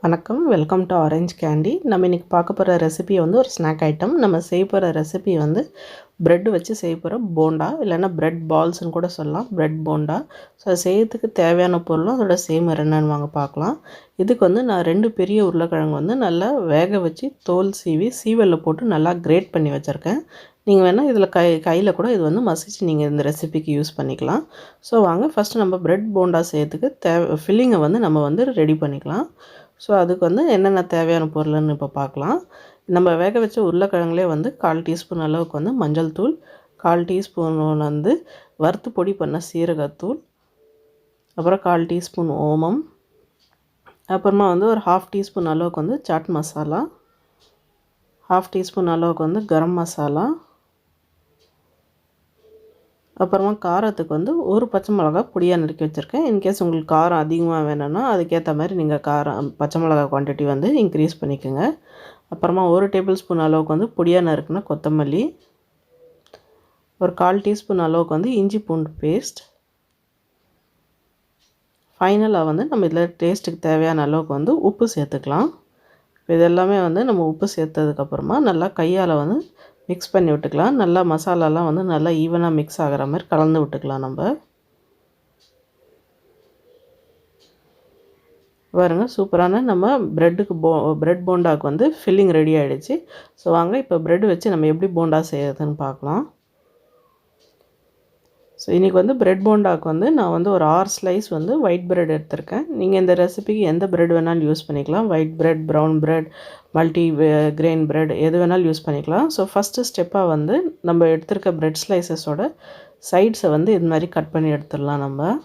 வணக்கம், welcome to orange candy. நம்ம இன்றைக்கி பார்க்க போகிற ரெசிபி வந்து ஒரு ஸ்நாக் ஐட்டம். நம்ம செய்ய போகிற ரெசிபி வந்து ப்ரெட் வச்சு செய்ய போகிற போண்டா, இல்லைன்னா ப்ரெட் பால்ஸ்ன்னு கூட சொல்லலாம். ப்ரெட் போண்டா. ஸோ அது செய்யறதுக்கு தேவையான பொருளும் அதோட செய்முறை என்னன்னு வாங்க பார்க்கலாம். இதுக்கு வந்து நான் 2 பெரிய உருளைக்கிழங்கு வந்து நல்லா வேக வச்சு தோல் சீவலில் போட்டு நல்லா கிரேட் பண்ணி வச்சுருக்கேன். நீங்கள் வேணால் இதில் கையில் கூட இது வந்து மசிச்சு நீங்கள் இந்த ரெசிபிக்கு யூஸ் பண்ணிக்கலாம். ஸோ வாங்க ஃபஸ்ட்டு நம்ம ப்ரெட் போண்டா செய்யறதுக்கு ஃபில்லிங்கை வந்து நம்ம வந்து ரெடி பண்ணிக்கலாம். ஸோ அதுக்கு வந்து என்னென்ன தேவையான பொருள்னு இப்போ பார்க்கலாம். நம்ம வேக வச்ச உருளைக்கிழங்குலே வந்து 1/4 டீஸ்பூன் அளவுக்கு வந்து மஞ்சள் தூள், 1/4 டீஸ்பூன் வந்து வறுத்து பொடி பண்ண சீரகத்தூள், அப்புறம் 1/4 டீஸ்பூன் ஓமம், அப்புறமா வந்து ஒரு 1/2 டீஸ்பூன் அளவுக்கு வந்து சாட் மசாலா, 1/2 டீஸ்பூன் அளவுக்கு வந்து கரம் மசாலா, அப்புறமா காரத்துக்கு வந்து ஒரு பச்சை மிளகா பொடியாக நறுக்கி வச்சுருக்கேன். இன்கேஸ் உங்களுக்கு காரம் அதிகமாக வேணும்னா அதுக்கேற்ற மாதிரி நீங்கள் பச்சை மிளகா குவான்டிட்டி வந்து இன்க்ரீஸ் பண்ணிக்கோங்க. அப்புறமா 1 டேபிள் ஸ்பூன் அளவுக்கு வந்து பொடியாக நறுக்குன கொத்தமல்லி, ஒரு 1/4 டீஸ்பூன் அளவுக்கு வந்து இஞ்சி பூண்டு பேஸ்ட். ஃபைனலாக வந்து நம்ம இதில் டேஸ்ட்டுக்கு தேவையான அளவுக்கு வந்து உப்பு சேர்த்துக்கலாம். இதெல்லாமே வந்து நம்ம உப்பு சேர்த்ததுக்கப்புறமா நல்லா கையால் வந்து மிக்ஸ் பண்ணி விட்டுக்கலாம். நல்லா மசாலாலாம் வந்து நல்லா ஈவனாக மிக்ஸ் ஆகிற மாதிரி கலந்து விட்டுக்கலாம். நம்ம பாருங்க, சூப்பரான நம்ம ப்ரெட் போண்டாவுக்கு வந்து ஃபில்லிங் ரெடி ஆகிடுச்சு. ஸோ வாங்க இப்போ ப்ரெட் வச்சு நம்ம எப்படி போண்டா செய்யறதுன்னு பார்க்கலாம். ஸோ இன்றைக்கி வந்து ப்ரெட் போண்டாவுக்கு வந்து நான் வந்து ஒரு 6 ஸ்லைஸ் வந்து ஒயிட் ப்ரெட் எடுத்திருக்கேன். நீங்கள் இந்த ரெசிபிக்கு எந்த ப்ரெட் வேணாலும் யூஸ் பண்ணிக்கலாம். White bread, brown bread, multi grain bread எது வேணாலும் யூஸ் பண்ணிக்கலாம். ஸோ ஃபஸ்ட்டு ஸ்டெப்பாக வந்து நம்ம எடுத்திருக்க ப்ரெட் ஸ்லைசஸோட சைட்ஸை வந்து இது மாதிரி கட் பண்ணி எடுத்துடலாம். நம்ம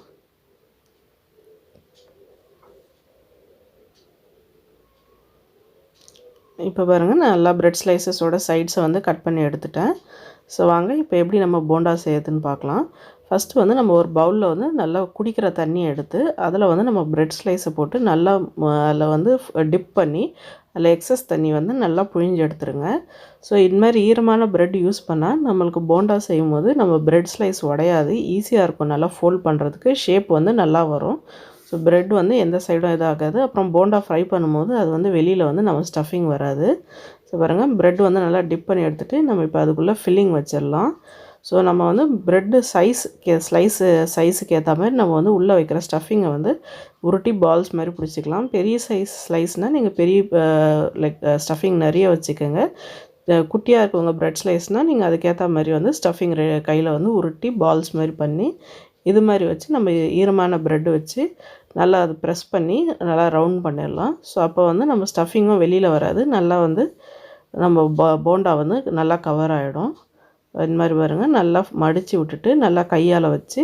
இப்போ பாருங்கள், நான் எல்லா ப்ரெட் ஸ்லைசஸோட சைட்ஸை வந்து கட் பண்ணி எடுத்துட்டேன். ஸோ வாங்க இப்போ எப்படி நம்ம போண்டா செய்யறதுன்னு பார்க்கலாம். ஃபஸ்ட்டு வந்து நம்ம ஒரு பவுலில் வந்து நல்லா குடிக்கிற தண்ணியை எடுத்து அதில் வந்து நம்ம ப்ரெட் ஸ்லைஸை போட்டு நல்லா அதில் வந்து டிப் பண்ணி அதில் எக்ஸஸ் தண்ணி வந்து நல்லா புழிஞ்சு எடுத்துருங்க. ஸோ இது மாதிரி ஈரமான ப்ரெட் யூஸ் பண்ணால் நம்மளுக்கு போண்டா செய்யும் போது நம்ம ப்ரெட் ஸ்லைஸ் உடையாது, ஈஸியாக இருக்கும். நல்லா ஃபோல்ட் பண்ணுறதுக்கு ஷேப் வந்து நல்லா வரும். ஸோ ப்ரெட் வந்து எந்த சைடும் இதாகாது. அப்புறம் போண்டா ஃப்ரை பண்ணும்போது அது வந்து வெளியில் வந்து நம்ம ஸ்டஃபிங் வராது. ஸோ பாருங்கள், ப்ரெட் வந்து நல்லா டிப் பண்ணி எடுத்துகிட்டு நம்ம இப்போ அதுக்குள்ளே ஃபில்லிங் வச்சிடலாம். ஸோ நம்ம வந்து ப்ரெட்டு சைஸுக்கு ஏற்ற மாதிரி நம்ம வந்து உள்ளே வைக்கிற ஸ்டஃபிங்கை வந்து உருட்டி பால்ஸ் மாதிரி பிடிச்சிக்கலாம். பெரிய சைஸ் ஸ்லைஸ்னால் நீங்கள் பெரிய ஸ்டஃபிங் நிறைய வச்சுக்கோங்க. குட்டியாக இருக்கவங்க ப்ரெட் ஸ்லைஸ்னால் நீங்கள் அதுக்கேற்ற மாதிரி வந்து ஸ்டஃபிங் கையில் வந்து உருட்டி பால்ஸ் மாதிரி பண்ணி இது மாதிரி வச்சு நம்ம ஈரமான ப்ரெட்டு வச்சு நல்லா அது ப்ரெஸ் பண்ணி நல்லா ரவுண்ட் பண்ணிடலாம். ஸோ அப்போ வந்து நம்ம ஸ்டஃபிங்கும் வெளியில் வராது, நல்லா வந்து நம்ம போண்டா வந்து நல்லா கவர் ஆகிடும். இந்த மாதிரி பாருங்கள், நல்லா மடித்து விட்டுட்டு நல்லா கையால் வச்சு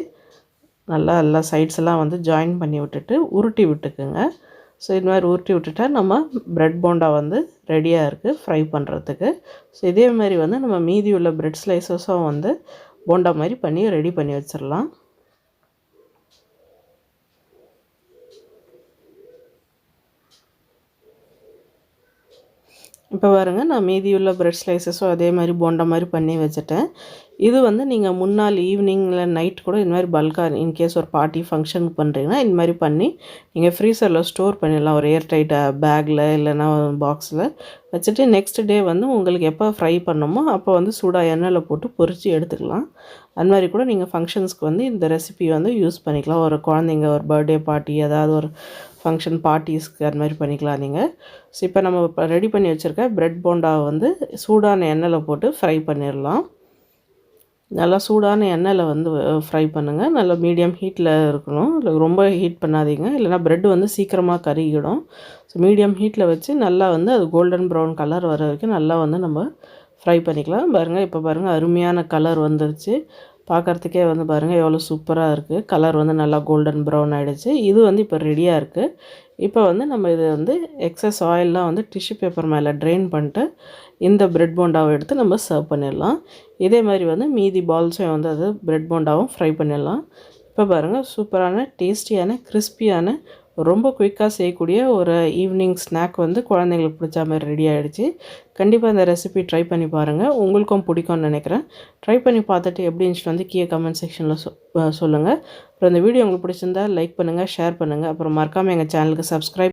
நல்லா எல்லா சைட்ஸ் எல்லாம் வந்து ஜாயின் பண்ணி விட்டுட்டு உருட்டி விட்டுக்குங்க. ஸோ இது மாதிரி உருட்டி விட்டுட்டா நம்ம ப்ரெட் போண்டா வந்து ரெடியாக இருக்குது ஃப்ரை பண்ணுறதுக்கு. ஸோ இதே மாதிரி வந்து நம்ம மீதி உள்ள ப்ரெட் ஸ்லைசஸும் வந்து போண்டா மாதிரி பண்ணி ரெடி பண்ணி வச்சிடலாம். இப்போ பாருங்கள், நான் மீதியுள்ள ப்ரெட் ஸ்லைசஸும் அதே மாதிரி போண்டா மாதிரி பண்ணி வச்சுட்டேன். இது வந்து நீங்கள் முன்னாள் ஈவினிங்கில் நைட் கூட இந்த மாதிரி பல்காக இன்கேஸ் ஒரு பார்ட்டி ஃபங்க்ஷனுக்கு பண்ணுறீங்கன்னா இந்த மாதிரி பண்ணி நீங்கள் ஃப்ரீசரில் ஸ்டோர் பண்ணிடலாம். ஒரு ஏர் டைட் பேக்கில் இல்லைன்னா பாக்ஸில் வச்சுட்டு நெக்ஸ்ட் டே வந்து உங்களுக்கு எப்போ ஃப்ரை பண்ணணுமோ அப்போ வந்து சூடாக எண்ணெயில் போட்டு பொரித்து எடுத்துக்கலாம். அது மாதிரி கூட நீங்கள் ஃபங்க்ஷன்ஸ்க்கு வந்து இந்த ரெசிபி வந்து யூஸ் பண்ணிக்கலாம். ஒரு குழந்தைங்க ஒரு பர்த்டே பார்ட்டி, ஏதாவது ஒரு ஃபங்க்ஷன் பார்ட்டிஸ்க்கு அது மாதிரி பண்ணிக்கலாம் நீங்கள். ஸோ இப்போ நம்ம ரெடி பண்ணி வச்சுருக்க ப்ரெட் போண்டாவை வந்து சூடான எண்ணெயில் போட்டு ஃப்ரை பண்ணிடலாம். நல்லா சூடான எண்ணெயில் வந்து ஃப்ரை பண்ணுங்கள். நல்லா மீடியம் ஹீட்டில் இருக்கணும், இல்லை ரொம்ப ஹீட் பண்ணாதீங்க, இல்லைனா ப்ரெட் வந்து சீக்கிரமாக கருகிடும். ஸோ மீடியம் ஹீட்டில் வச்சு நல்லா வந்து அது கோல்டன் ப்ரௌன் கலர் வர வரைக்கும் நல்லா வந்து நம்ம ஃப்ரை பண்ணிக்கலாம். பாருங்கள், இப்போ பாருங்கள், அருமையான கலர் வந்துருச்சு. பார்க்குறதுக்கே வந்து பாருங்கள் எவ்வளோ சூப்பராக இருக்குது. கலர் வந்து நல்லா கோல்டன் ப்ரௌன் ஆகிடுச்சு. இது வந்து இப்போ ரெடியாக இருக்குது. இப்போ வந்து நம்ம இதை வந்து எக்ஸஸ் ஆயிலெலாம் வந்து டிஷ்யூ பேப்பர் மேலே ட்ரெயின் பண்ணிட்டு இந்த ப்ரெட் போண்டாவை எடுத்து நம்ம சர்வ் பண்ணிடலாம். இதே மாதிரி வந்து மீதி பால்ஸையும் வந்து அது ப்ரெட் போண்டாவும் ஃப்ரை பண்ணிடலாம். இப்போ பாருங்கள், சூப்பரான டேஸ்டியான கிறிஸ்பியான ரொம்ப குயிக்காக செய்யக்கூடிய ஒரு ஈவினிங் ஸ்நாக் வந்து குழந்தைங்களுக்கு பிடிச்ச மாதிரி ரெடி ஆகிடுச்சு. கண்டிப்பாக இந்த ரெசிபி ட்ரை பண்ணி பாருங்கள், உங்களுக்கும் பிடிக்கும்னு நினைக்கிறேன். ட்ரை பண்ணி பார்த்துட்டு எப்படி இருந்துச்சு வந்து கீழே கமெண்ட் செக்ஷனில் சொல்லுங்கள். அப்புறம் இந்த வீடியோ உங்களுக்கு பிடிச்சிருந்தா லைக் பண்ணுங்கள், ஷேர் பண்ணுங்கள். அப்புறம் மறக்காமல் எங்கள் சேனலுக்கு சப்ஸ்கிரைப்